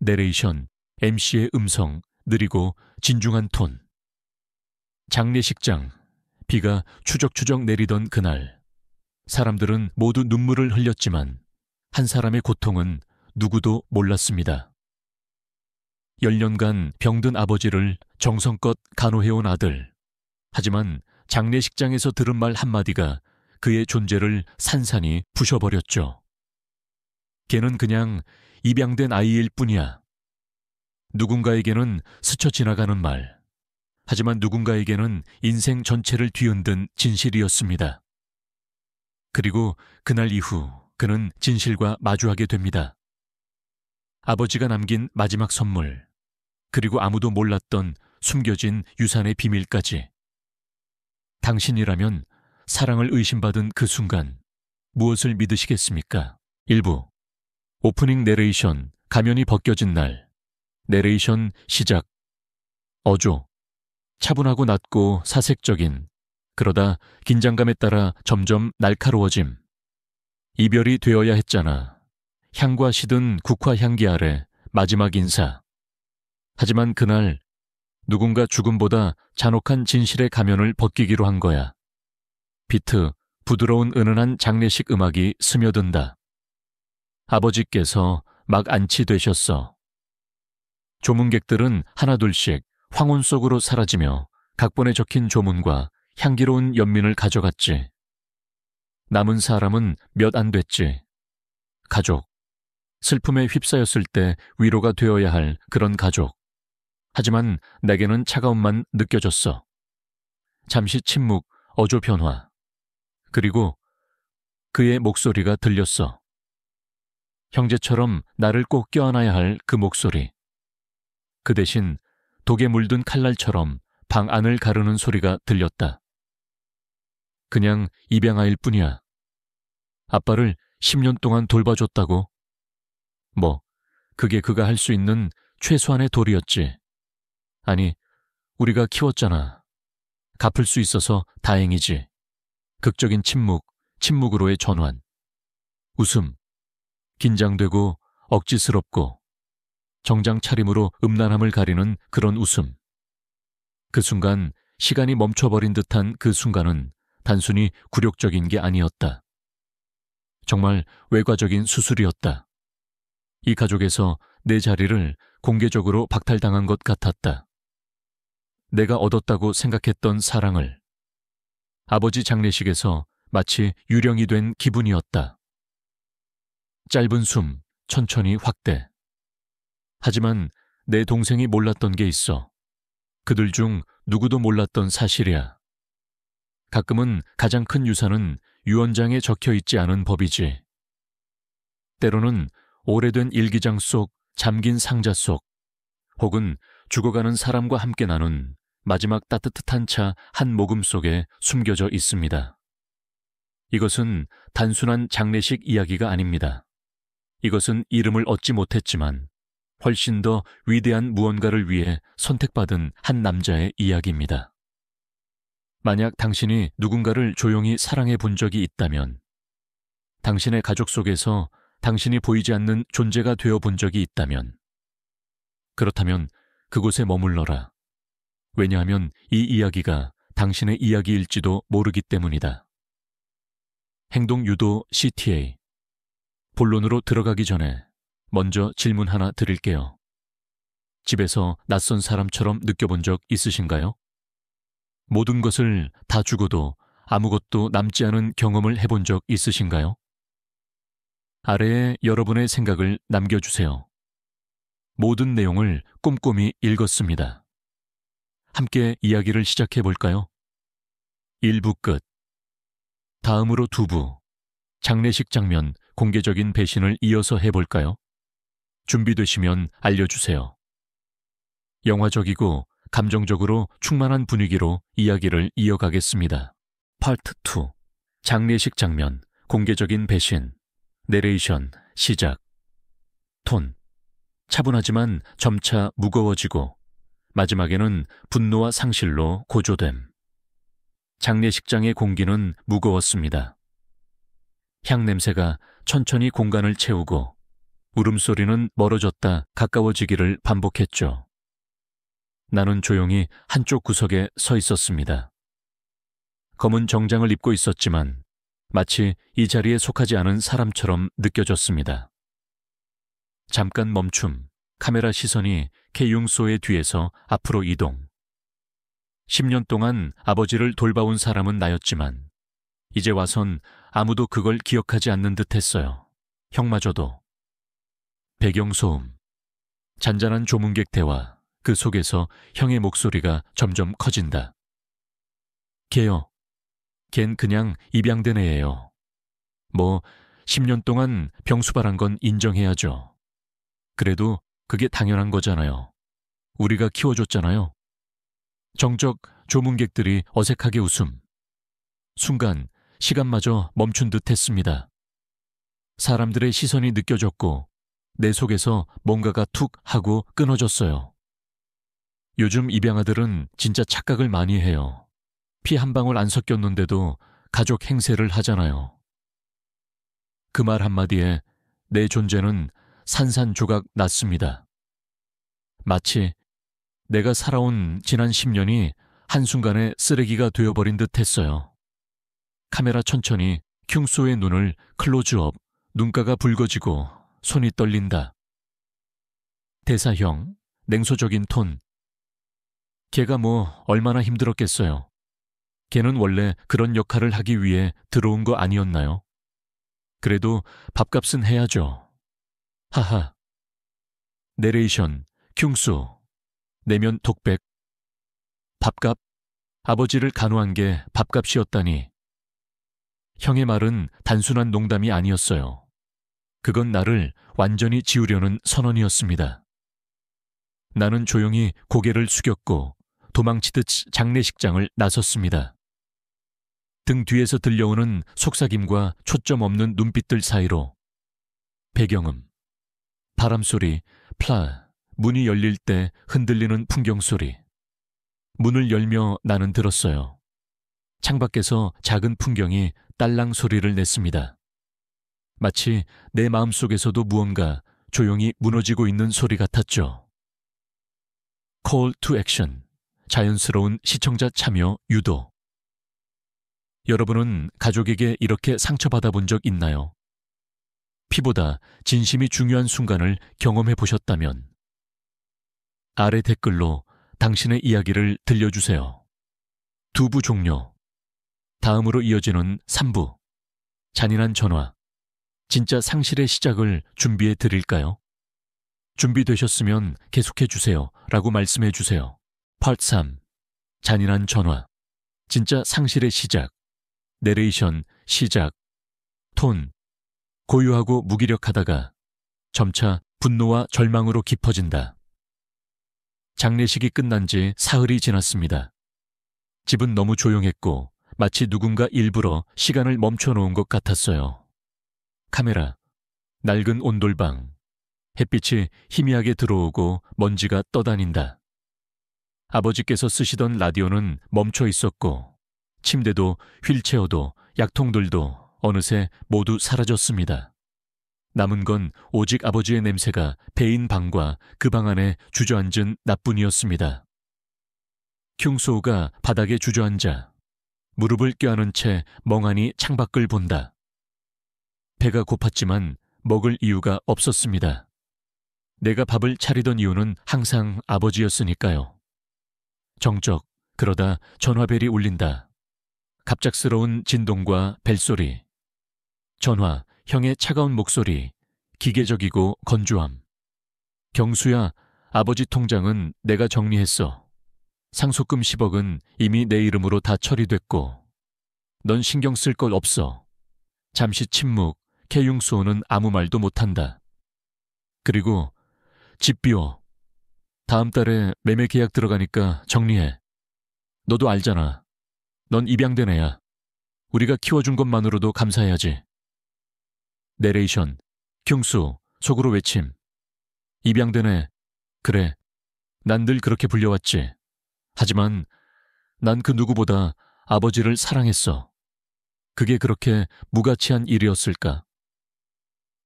내레이션, MC의 음성, 느리고 진중한 톤. 장례식장. 비가 추적추적 내리던 그날, 사람들은 모두 눈물을 흘렸지만 한 사람의 고통은 누구도 몰랐습니다. 10년간 병든 아버지를 정성껏 간호해온 아들. 하지만 장례식장에서 들은 말 한마디가 그의 존재를 산산이 부셔버렸죠. 걔는 그냥 입양된 아이일 뿐이야. 누군가에게는 스쳐 지나가는 말. 하지만 누군가에게는 인생 전체를 뒤흔든 진실이었습니다. 그리고 그날 이후 그는 진실과 마주하게 됩니다. 아버지가 남긴 마지막 선물, 그리고 아무도 몰랐던 숨겨진 유산의 비밀까지. 당신이라면 사랑을 의심받은 그 순간 무엇을 믿으시겠습니까? 1부 오프닝 내레이션, 가면이 벗겨진 날. 내레이션 시작. 어조. 차분하고 낮고 사색적인, 그러다 긴장감에 따라 점점 날카로워짐. 이별이 되어야 했잖아. 향과 시든 국화 향기 아래 마지막 인사. 하지만 그날 누군가 죽음보다 잔혹한 진실의 가면을 벗기기로 한 거야. 비트, 부드러운 은은한 장례식 음악이 스며든다. 아버지께서 막 안치되셨어. 조문객들은 하나둘씩 황혼 속으로 사라지며 각본에 적힌 조문과 향기로운 연민을 가져갔지. 남은 사람은 몇 안 됐지. 가족. 슬픔에 휩싸였을 때 위로가 되어야 할 그런 가족. 하지만 내게는 차가움만 느껴졌어. 잠시 침묵, 어조 변화. 그리고 그의 목소리가 들렸어. 형제처럼 나를 꼭 껴안아야 할 그 목소리. 그 대신 독에 물든 칼날처럼 방 안을 가르는 소리가 들렸다. 그냥 입양아일 뿐이야. 아빠를 10년 동안 돌봐줬다고. 뭐, 그게 그가 할 수 있는 최소한의 도리였지. 아니, 우리가 키웠잖아. 갚을 수 있어서 다행이지. 극적인 침묵, 침묵으로의 전환. 웃음. 긴장되고 억지스럽고 정장 차림으로 음란함을 가리는 그런 웃음. 그 순간 시간이 멈춰버린 듯한 그 순간은 단순히 굴욕적인 게 아니었다. 정말 외과적인 수술이었다. 이 가족에서 내 자리를 공개적으로 박탈당한 것 같았다. 내가 얻었다고 생각했던 사랑을. 아버지 장례식에서 마치 유령이 된 기분이었다. 짧은 숨, 천천히 확대. 하지만 내 동생이 몰랐던 게 있어. 그들 중 누구도 몰랐던 사실이야. 가끔은 가장 큰 유산은 유언장에 적혀 있지 않은 법이지. 때로는 오래된 일기장 속, 잠긴 상자 속, 혹은 죽어가는 사람과 함께 나눈 마지막 따뜻한 차 한 모금 속에 숨겨져 있습니다. 이것은 단순한 장례식 이야기가 아닙니다. 이것은 이름을 얻지 못했지만 훨씬 더 위대한 무언가를 위해 선택받은 한 남자의 이야기입니다. 만약 당신이 누군가를 조용히 사랑해 본 적이 있다면, 당신의 가족 속에서 당신이 보이지 않는 존재가 되어 본 적이 있다면, 그렇다면 그곳에 머물러라. 왜냐하면 이 이야기가 당신의 이야기일지도 모르기 때문이다. 행동 유도 CTA. 본론으로 들어가기 전에 먼저 질문 하나 드릴게요. 집에서 낯선 사람처럼 느껴본 적 있으신가요? 모든 것을 다 주고도 아무것도 남지 않은 경험을 해본 적 있으신가요? 아래에 여러분의 생각을 남겨주세요. 모든 내용을 꼼꼼히 읽었습니다. 함께 이야기를 시작해 볼까요? 1부 끝. 다음으로 2부. 장례식 장면, 공개적인 배신을 이어서 해볼까요? 준비되시면 알려주세요. 영화적이고 감정적으로 충만한 분위기로 이야기를 이어가겠습니다. 파트 2. 장례식 장면, 공개적인 배신. 내레이션 시작. 톤. 차분하지만 점차 무거워지고 마지막에는 분노와 상실로 고조됨. 장례식장의 공기는 무거웠습니다. 향 냄새가 천천히 공간을 채우고 울음소리는 멀어졌다 가까워지기를 반복했죠. 나는 조용히 한쪽 구석에 서 있었습니다. 검은 정장을 입고 있었지만 마치 이 자리에 속하지 않은 사람처럼 느껴졌습니다. 잠깐 멈춤, 카메라 시선이 케융소의 뒤에서 앞으로 이동. 10년 동안 아버지를 돌봐온 사람은 나였지만 이제 와선 아무도 그걸 기억하지 않는 듯 했어요. 형마저도. 배경소음, 잔잔한 조문객 대화, 그 속에서 형의 목소리가 점점 커진다. 걔요. 걘 그냥 입양된 애예요. 뭐 10년 동안 병수발한 건 인정해야죠. 그래도 그게 당연한 거잖아요. 우리가 키워줬잖아요. 정적 조문객들이 어색하게 웃음. 순간 시간마저 멈춘 듯 했습니다. 사람들의 시선이 느껴졌고 내 속에서 뭔가가 툭 하고 끊어졌어요. 요즘 입양아들은 진짜 착각을 많이 해요. 피 한 방울 안 섞였는데도 가족 행세를 하잖아요. 그 말 한마디에 내 존재는 산산조각 났습니다. 마치 내가 살아온 지난 10년이 한순간에 쓰레기가 되어버린 듯 했어요. 카메라 천천히 큐소의 눈을 클로즈업, 눈가가 붉어지고 손이 떨린다. 대사형, 냉소적인 톤. 걔가 뭐 얼마나 힘들었겠어요. 걔는 원래 그런 역할을 하기 위해 들어온 거 아니었나요? 그래도 밥값은 해야죠. 하하. 내레이션, 큐소. 내면 독백. 밥값. 아버지를 간호한 게 밥값이었다니. 형의 말은 단순한 농담이 아니었어요. 그건 나를 완전히 지우려는 선언이었습니다. 나는 조용히 고개를 숙였고 도망치듯 장례식장을 나섰습니다. 등 뒤에서 들려오는 속삭임과 초점 없는 눈빛들 사이로 배경음, 바람소리, 문이 열릴 때 흔들리는 풍경소리. 문을 열며 나는 들었어요. 창밖에서 작은 풍경이 딸랑 소리를 냈습니다. 마치 내 마음속에서도 무언가 조용히 무너지고 있는 소리 같았죠. Call to action. 자연스러운 시청자 참여 유도. 여러분은 가족에게 이렇게 상처받아 본 적 있나요? 피보다 진심이 중요한 순간을 경험해 보셨다면 아래 댓글로 당신의 이야기를 들려주세요. 2부 종료. 다음으로 이어지는 3부. 잔인한 전화. 진짜 상실의 시작을 준비해 드릴까요? 준비되셨으면 계속해 주세요 라고 말씀해 주세요. 파트 3. 잔인한 전화. 진짜 상실의 시작. 내레이션 시작. 톤. 고요하고 무기력하다가 점차 분노와 절망으로 깊어진다. 장례식이 끝난 지 사흘이 지났습니다. 집은 너무 조용했고 마치 누군가 일부러 시간을 멈춰놓은 것 같았어요. 카메라, 낡은 온돌방, 햇빛이 희미하게 들어오고 먼지가 떠다닌다. 아버지께서 쓰시던 라디오는 멈춰 있었고 침대도 휠체어도 약통들도 어느새 모두 사라졌습니다. 남은 건 오직 아버지의 냄새가 배인 방과 그 방 안에 주저앉은 나뿐이었습니다. 큐소가 바닥에 주저앉아 무릎을 껴안은 채 멍하니 창밖을 본다. 배가 고팠지만 먹을 이유가 없었습니다. 내가 밥을 차리던 이유는 항상 아버지였으니까요. 정적, 그러다 전화벨이 울린다. 갑작스러운 진동과 벨소리. 전화, 형의 차가운 목소리, 기계적이고 건조함. 경수야, 아버지 통장은 내가 정리했어. 상속금 10억은 이미 내 이름으로 다 처리됐고 넌 신경 쓸 것 없어. 잠시 침묵, 케융소는 아무 말도 못한다. 그리고 집 비워. 다음 달에 매매 계약 들어가니까 정리해. 너도 알잖아. 넌 입양된 애야. 우리가 키워준 것만으로도 감사해야지. 내레이션, 큐소, 속으로 외침. 입양된 애, 그래. 난 늘 그렇게 불려왔지. 하지만 난 그 누구보다 아버지를 사랑했어. 그게 그렇게 무가치한 일이었을까?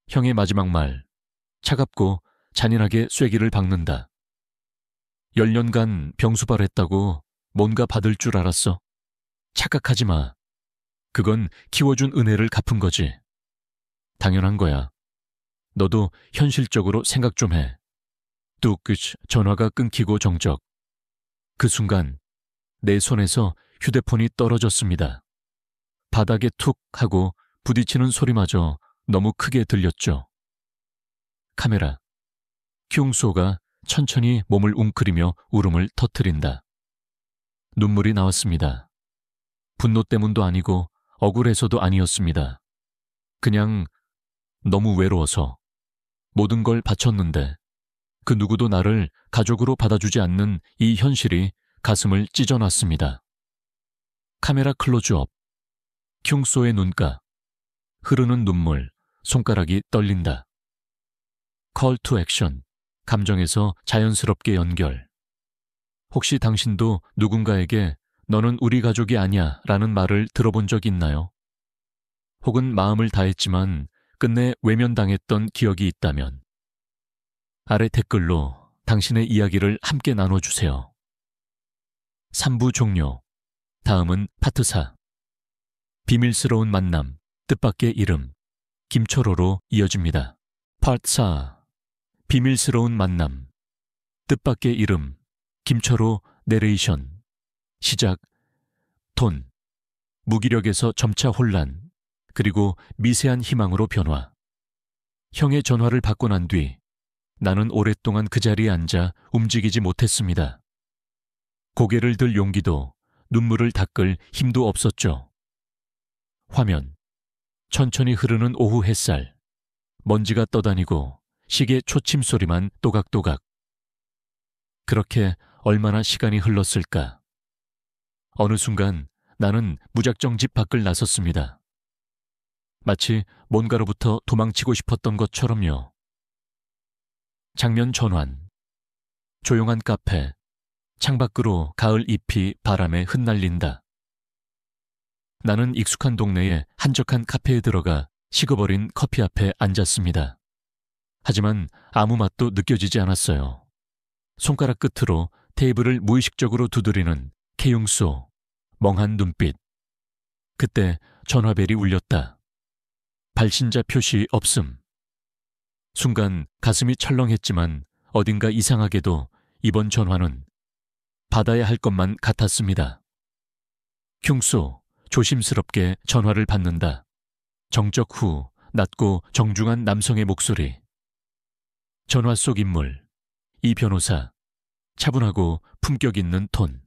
형의 마지막 말, 차갑고 잔인하게 쐐기를 박는다. 10년간 병수발했다고 뭔가 받을 줄 알았어. 착각하지 마. 그건 키워준 은혜를 갚은 거지. 당연한 거야. 너도 현실적으로 생각 좀 해. 뚝 전화가 끊기고 정적. 그 순간 내 손에서 휴대폰이 떨어졌습니다. 바닥에 툭 하고 부딪히는 소리마저 너무 크게 들렸죠. 카메라. 큐웅소가 천천히 몸을 웅크리며 울음을 터뜨린다. 눈물이 나왔습니다. 분노 때문도 아니고 억울해서도 아니었습니다. 그냥 너무 외로워서 모든 걸 바쳤는데 그 누구도 나를 가족으로 받아주지 않는 이 현실이 가슴을 찢어놨습니다. 카메라 클로즈업. 큐웅소의 눈가. 흐르는 눈물, 손가락이 떨린다. 콜 투 액션. 감정에서 자연스럽게 연결. 혹시 당신도 누군가에게 너는 우리 가족이 아니야 라는 말을 들어본 적 있나요? 혹은 마음을 다했지만 끝내 외면당했던 기억이 있다면 아래 댓글로 당신의 이야기를 함께 나눠주세요. 3부 종료. 다음은 파트 4. 비밀스러운 만남, 뜻밖의 이름, 김철호로 이어집니다. 파트 4. 비밀스러운 만남, 뜻밖의 이름, 김철호 내레이션. 시작. 돈, 무기력에서 점차 혼란, 그리고 미세한 희망으로 변화. 형의 전화를 받고 난 뒤 나는 오랫동안 그 자리에 앉아 움직이지 못했습니다. 고개를 들 용기도 눈물을 닦을 힘도 없었죠. 화면. 천천히 흐르는 오후 햇살. 먼지가 떠다니고 시계 초침 소리만 또각또각. 그렇게 얼마나 시간이 흘렀을까. 어느 순간 나는 무작정 집 밖을 나섰습니다. 마치 뭔가로부터 도망치고 싶었던 것처럼요. 장면 전환. 조용한 카페. 창밖으로 가을 잎이 바람에 흩날린다. 나는 익숙한 동네의 한적한 카페에 들어가 식어버린 커피 앞에 앉았습니다. 하지만 아무 맛도 느껴지지 않았어요. 손가락 끝으로 테이블을 무의식적으로 두드리는 케융소, 멍한 눈빛. 그때 전화벨이 울렸다. 발신자 표시 없음. 순간 가슴이 철렁했지만 어딘가 이상하게도 이번 전화는 받아야 할 것만 같았습니다. 흉소, 조심스럽게 전화를 받는다. 정적 후 낮고 정중한 남성의 목소리. 전화 속 인물, 이 변호사. 차분하고 품격 있는 톤.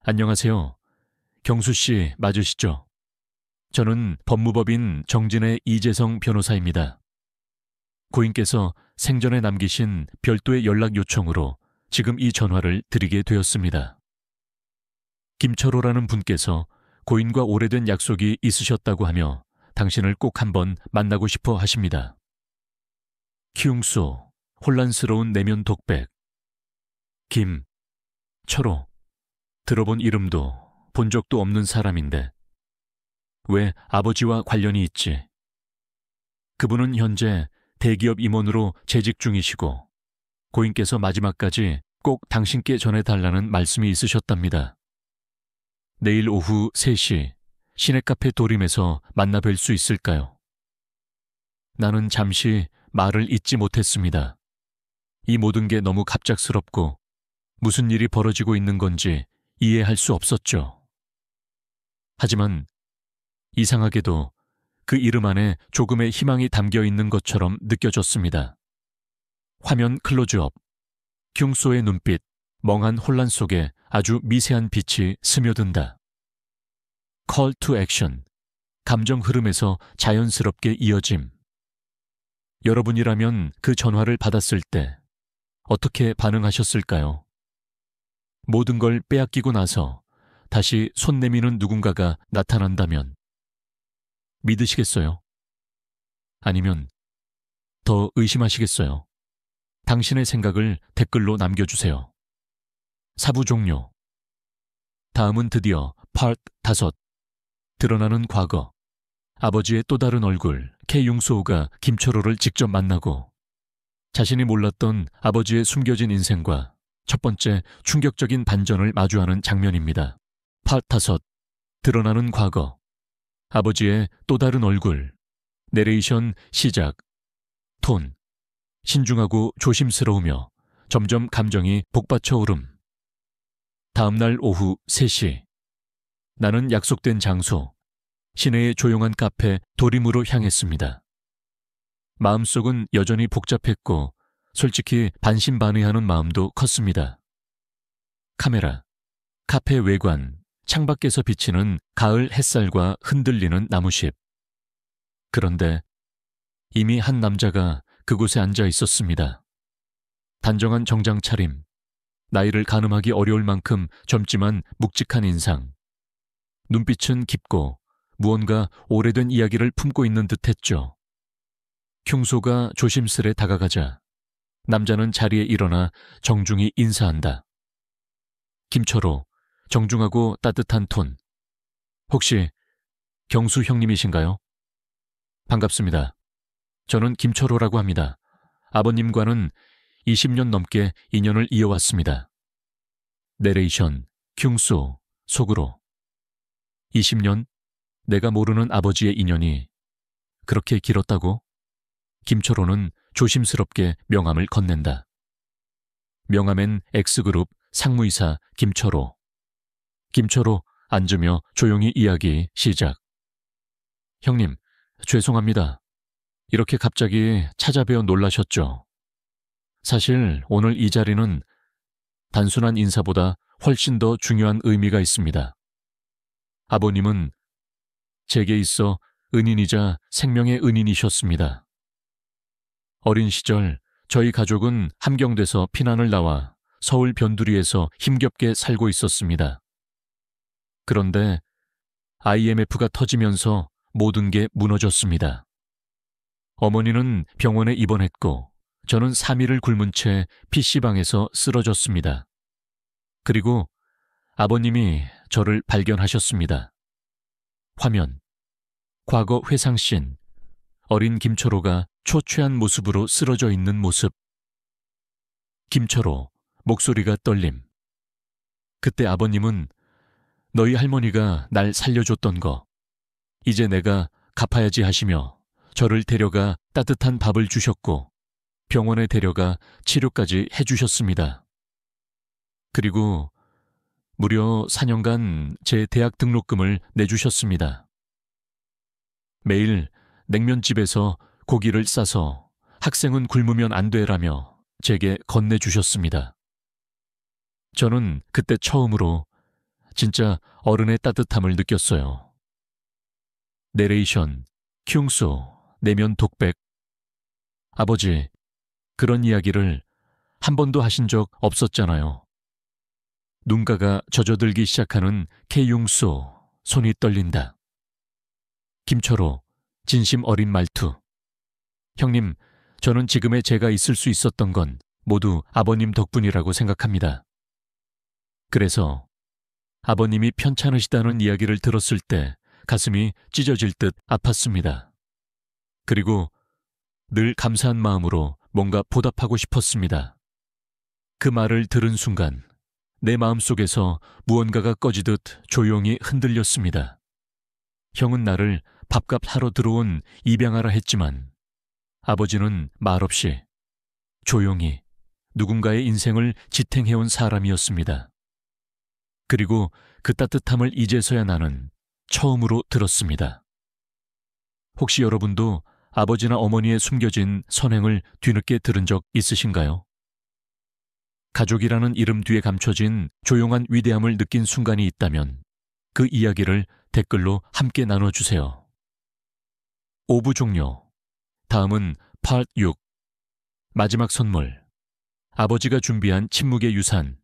안녕하세요. 경수 씨 맞으시죠? 저는 법무법인 정진의 이재성 변호사입니다. 고인께서 생전에 남기신 별도의 연락 요청으로 지금 이 전화를 드리게 되었습니다. 김철호라는 분께서 고인과 오래된 약속이 있으셨다고 하며 당신을 꼭 한번 만나고 싶어 하십니다. 키웅소, 혼란스러운 내면 독백. 철호. 들어본 이름도 본 적도 없는 사람인데 왜 아버지와 관련이 있지? 그분은 현재 대기업 임원으로 재직 중이시고 고인께서 마지막까지 꼭 당신께 전해달라는 말씀이 있으셨답니다. 내일 오후 3시 시내카페 도림에서 만나 뵐 수 있을까요? 나는 잠시 말을 잇지 못했습니다. 이 모든 게 너무 갑작스럽고 무슨 일이 벌어지고 있는 건지 이해할 수 없었죠. 하지만 이상하게도 그 이름 안에 조금의 희망이 담겨 있는 것처럼 느껴졌습니다. 화면 클로즈업. 흉소의 눈빛, 멍한 혼란 속에 아주 미세한 빛이 스며든다. Call to action. 감정 흐름에서 자연스럽게 이어짐. 여러분이라면 그 전화를 받았을 때 어떻게 반응하셨을까요? 모든 걸 빼앗기고 나서 다시 손 내미는 누군가가 나타난다면 믿으시겠어요? 아니면 더 의심하시겠어요? 당신의 생각을 댓글로 남겨주세요. 4부 종료. 다음은 드디어 파트 5. 드러나는 과거. 아버지의 또 다른 얼굴 K융소우가 김철호를 직접 만나고 자신이 몰랐던 아버지의 숨겨진 인생과 첫 번째 충격적인 반전을 마주하는 장면입니다. 파 5. 드러나는 과거. 아버지의 또 다른 얼굴. 내레이션 시작. 톤. 신중하고 조심스러우며 점점 감정이 복받쳐 오름. 다음날 오후 3시. 나는 약속된 장소, 시내의 조용한 카페 도림으로 향했습니다. 마음속은 여전히 복잡했고 솔직히 반신반의하는 마음도 컸습니다. 카메라, 카페 외관, 창밖에서 비치는 가을 햇살과 흔들리는 나무잎. 그런데 이미 한 남자가 그곳에 앉아 있었습니다. 단정한 정장 차림, 나이를 가늠하기 어려울 만큼 젊지만 묵직한 인상. 눈빛은 깊고 무언가 오래된 이야기를 품고 있는 듯했죠. 흉소가 조심스레 다가가자 남자는 자리에 일어나 정중히 인사한다. 김철호, 정중하고 따뜻한 톤. 혹시 경수 형님이신가요? 반갑습니다. 저는 김철호라고 합니다. 아버님과는 20년 넘게 인연을 이어왔습니다. 내레이션, 흉소, 속으로. 20년? 내가 모르는 아버지의 인연이 그렇게 길었다고? 김철호는 조심스럽게 명함을 건넨다. 명함엔 X그룹 상무이사 김철호. 김철호 앉으며 조용히 이야기 시작. 형님, 죄송합니다. 이렇게 갑자기 찾아뵈어 놀라셨죠? 사실 오늘 이 자리는 단순한 인사보다 훨씬 더 중요한 의미가 있습니다. 아버님은 제게 있어 은인이자 생명의 은인이셨습니다. 어린 시절 저희 가족은 함경돼서 피난을 나와 서울 변두리에서 힘겹게 살고 있었습니다. 그런데 IMF가 터지면서 모든 게 무너졌습니다. 어머니는 병원에 입원했고 저는 3일을 굶은 채 PC방에서 쓰러졌습니다. 그리고 아버님이 저를 발견하셨습니다. 화면. 과거 회상씬. 어린 김철호가 초췌한 모습으로 쓰러져 있는 모습. 김철호, 목소리가 떨림. 그때 아버님은 너희 할머니가 날 살려줬던 거 이제 내가 갚아야지 하시며 저를 데려가 따뜻한 밥을 주셨고 병원에 데려가 치료까지 해주셨습니다. 그리고 무려 4년간 제 대학 등록금을 내주셨습니다. 매일 냉면집에서 고기를 싸서 학생은 굶으면 안 되라며 제게 건네주셨습니다. 저는 그때 처음으로 진짜 어른의 따뜻함을 느꼈어요. 내레이션, 흉소, 내면 독백. 아버지, 그런 이야기를 한 번도 하신 적 없었잖아요. 눈가가 젖어들기 시작하는 K흉소, 손이 떨린다. 김철호, 진심 어린 말투. 형님, 저는 지금의 제가 있을 수 있었던 건 모두 아버님 덕분이라고 생각합니다. 그래서 아버님이 편찮으시다는 이야기를 들었을 때 가슴이 찢어질 듯 아팠습니다. 그리고 늘 감사한 마음으로 뭔가 보답하고 싶었습니다. 그 말을 들은 순간 내 마음속에서 무언가가 꺼지듯 조용히 흔들렸습니다. 형은 나를 밥값 하러 들어온 입양하라 했지만 아버지는 말없이 조용히 누군가의 인생을 지탱해온 사람이었습니다. 그리고 그 따뜻함을 이제서야 나는 처음으로 들었습니다. 혹시 여러분도 아버지나 어머니의 숨겨진 선행을 뒤늦게 들은 적 있으신가요? 가족이라는 이름 뒤에 감춰진 조용한 위대함을 느낀 순간이 있다면 그 이야기를 댓글로 함께 나눠주세요. 5부 종료. 다음은 파트 6. 마지막 선물. 아버지가 준비한 침묵의 유산.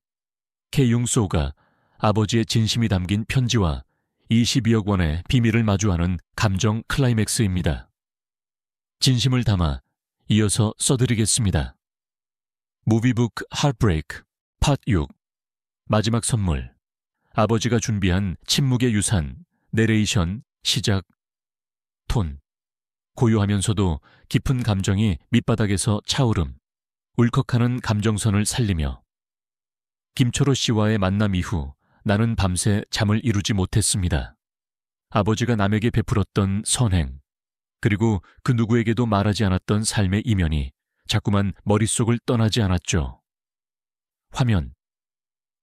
K흉소가 아버지의 진심이 담긴 편지와 22억 원의 비밀을 마주하는 감정 클라이맥스입니다. 진심을 담아 이어서 써드리겠습니다. 무비북 하트브레이크 파트 6. 마지막 선물. 아버지가 준비한 침묵의 유산. 내레이션 시작. 톤. 고요하면서도 깊은 감정이 밑바닥에서 차오름. 울컥하는 감정선을 살리며 김철호 씨와의 만남 이후 나는 밤새 잠을 이루지 못했습니다. 아버지가 남에게 베풀었던 선행, 그리고 그 누구에게도 말하지 않았던 삶의 이면이 자꾸만 머릿속을 떠나지 않았죠. 화면.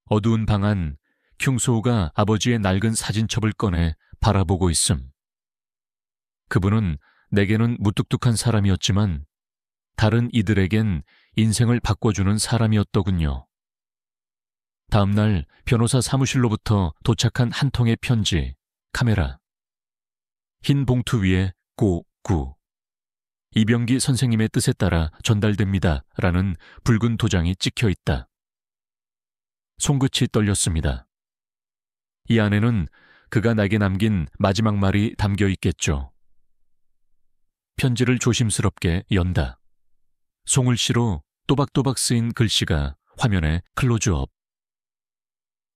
어두운 방 안 큐응소우가 아버지의 낡은 사진첩을 꺼내 바라보고 있음. 그분은 내게는 무뚝뚝한 사람이었지만 다른 이들에겐 인생을 바꿔주는 사람이었더군요. 다음 날 변호사 사무실로부터 도착한 한 통의 편지, 카메라. 흰 봉투 위에 고9. 이병기 선생님의 뜻에 따라 전달됩니다. 라는 붉은 도장이 찍혀 있다. 손끝이 떨렸습니다. 이 안에는 그가 나에게 남긴 마지막 말이 담겨 있겠죠. 편지를 조심스럽게 연다. 송글씨로 또박또박 쓰인 글씨가 화면에 클로즈업.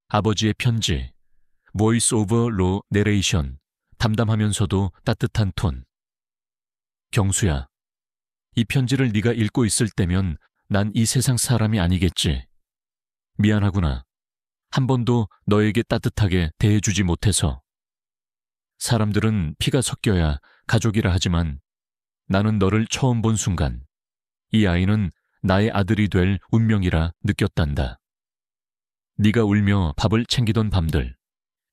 아버지의 편지, 보이스 오버 로 내레이션, 담담하면서도 따뜻한 톤. 경수야, 이 편지를 네가 읽고 있을 때면 난 이 세상 사람이 아니겠지. 미안하구나. 한 번도 너에게 따뜻하게 대해주지 못해서. 사람들은 피가 섞여야 가족이라 하지만 나는 너를 처음 본 순간 이 아이는 나의 아들이 될 운명이라 느꼈단다. 네가 울며 밥을 챙기던 밤들,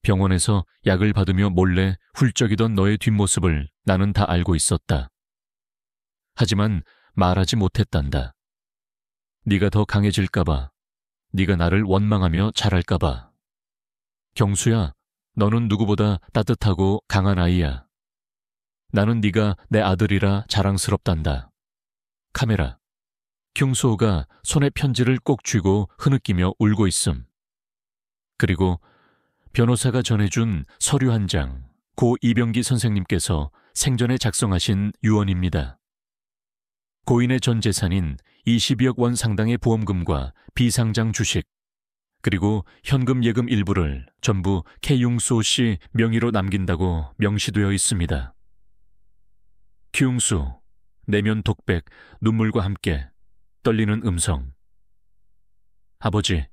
병원에서 약을 받으며 몰래 훌쩍이던 너의 뒷모습을 나는 다 알고 있었다. 하지만 말하지 못했단다. 네가 더 강해질까봐, 네가 나를 원망하며 자랄까봐. 경수야, 너는 누구보다 따뜻하고 강한 아이야. 나는 네가 내 아들이라 자랑스럽단다. 카메라. 큐응소우가 손에 편지를 꼭 쥐고 흐느끼며 울고 있음. 그리고 변호사가 전해준 서류 한 장, 고 이병기 선생님께서 생전에 작성하신 유언입니다. 고인의 전 재산인 22억 원 상당의 보험금과 비상장 주식, 그리고 현금 예금 일부를 전부 큐응소 씨 명의로 남긴다고 명시되어 있습니다. 큐응수, 내면 독백, 눈물과 함께 떨리는 음성. 아버지,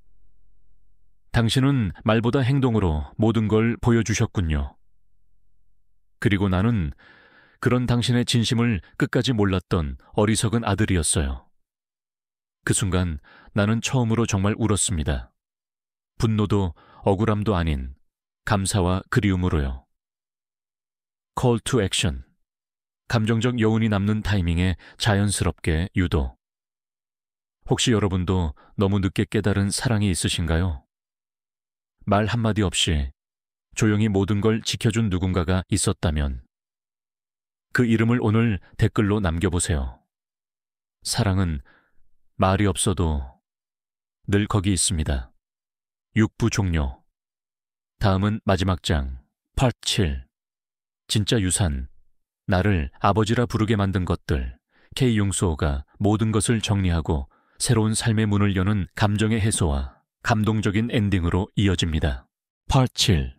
당신은 말보다 행동으로 모든 걸 보여주셨군요. 그리고 나는 그런 당신의 진심을 끝까지 몰랐던 어리석은 아들이었어요. 그 순간 나는 처음으로 정말 울었습니다. 분노도 억울함도 아닌 감사와 그리움으로요. Call to action. 감정적 여운이 남는 타이밍에 자연스럽게 유도. 혹시 여러분도 너무 늦게 깨달은 사랑이 있으신가요? 말 한마디 없이 조용히 모든 걸 지켜준 누군가가 있었다면 그 이름을 오늘 댓글로 남겨보세요. 사랑은 말이 없어도 늘 거기 있습니다. 6부 종료. 다음은 마지막 장, 파트 7. 진짜 유산. 나를 아버지라 부르게 만든 것들. 큐응소우가 모든 것을 정리하고 새로운 삶의 문을 여는 감정의 해소와 감동적인 엔딩으로 이어집니다. 파트 7.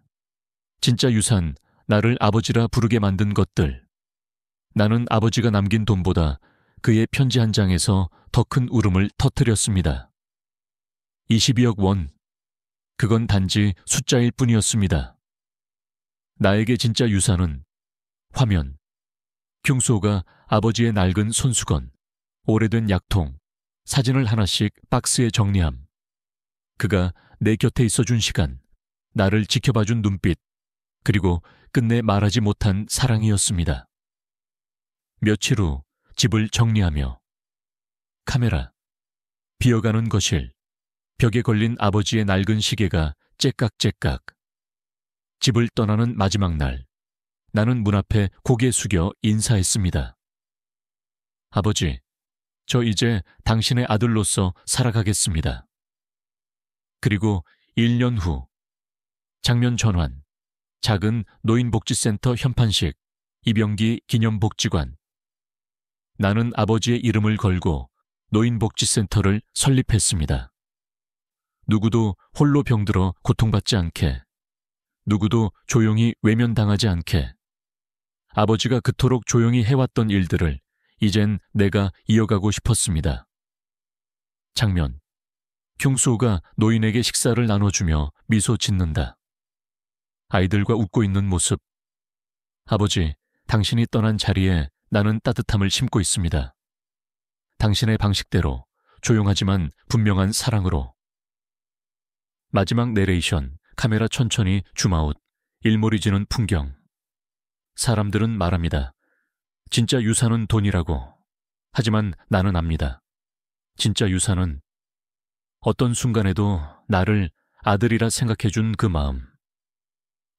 진짜 유산. 나를 아버지라 부르게 만든 것들. 나는 아버지가 남긴 돈보다 그의 편지 한 장에서 더 큰 울음을 터뜨렸습니다. 22억 원. 그건 단지 숫자일 뿐이었습니다. 나에게 진짜 유산은 화면. 큐응소우가 아버지의 낡은 손수건, 오래된 약통, 사진을 하나씩 박스에 정리함. 그가 내 곁에 있어준 시간, 나를 지켜봐준 눈빛, 그리고 끝내 말하지 못한 사랑이었습니다. 며칠 후 집을 정리하며 카메라. 비어가는 거실. 벽에 걸린 아버지의 낡은 시계가 째깍째깍. 집을 떠나는 마지막 날, 나는 문 앞에 고개 숙여 인사했습니다. 아버지, 저 이제 당신의 아들로서 살아가겠습니다. 그리고 1년 후, 장면 전환. 작은 노인복지센터 현판식, 이병기 기념복지관. 나는 아버지의 이름을 걸고 노인복지센터를 설립했습니다. 누구도 홀로 병들어 고통받지 않게, 누구도 조용히 외면당하지 않게. 아버지가 그토록 조용히 해왔던 일들을 이젠 내가 이어가고 싶었습니다. 장면. 흉수호가 노인에게 식사를 나눠주며 미소 짓는다. 아이들과 웃고 있는 모습. 아버지, 당신이 떠난 자리에 나는 따뜻함을 심고 있습니다. 당신의 방식대로, 조용하지만 분명한 사랑으로. 마지막 내레이션, 카메라 천천히 줌아웃, 일몰이지는 풍경. 사람들은 말합니다. 진짜 유산은 돈이라고. 하지만 나는 압니다. 진짜 유산은 어떤 순간에도 나를 아들이라 생각해준 그 마음.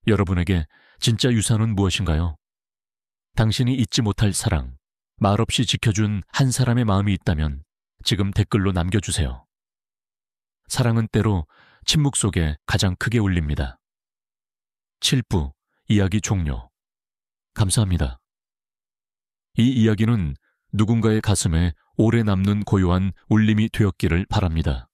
여러분에게 진짜 유산은 무엇인가요? 당신이 잊지 못할 사랑, 말없이 지켜준 한 사람의 마음이 있다면 지금 댓글로 남겨주세요. 사랑은 때로 침묵 속에 가장 크게 울립니다. 7부, 이야기 종료. 감사합니다. 이 이야기는 누군가의 가슴에 오래 남는 고요한 울림이 되었기를 바랍니다.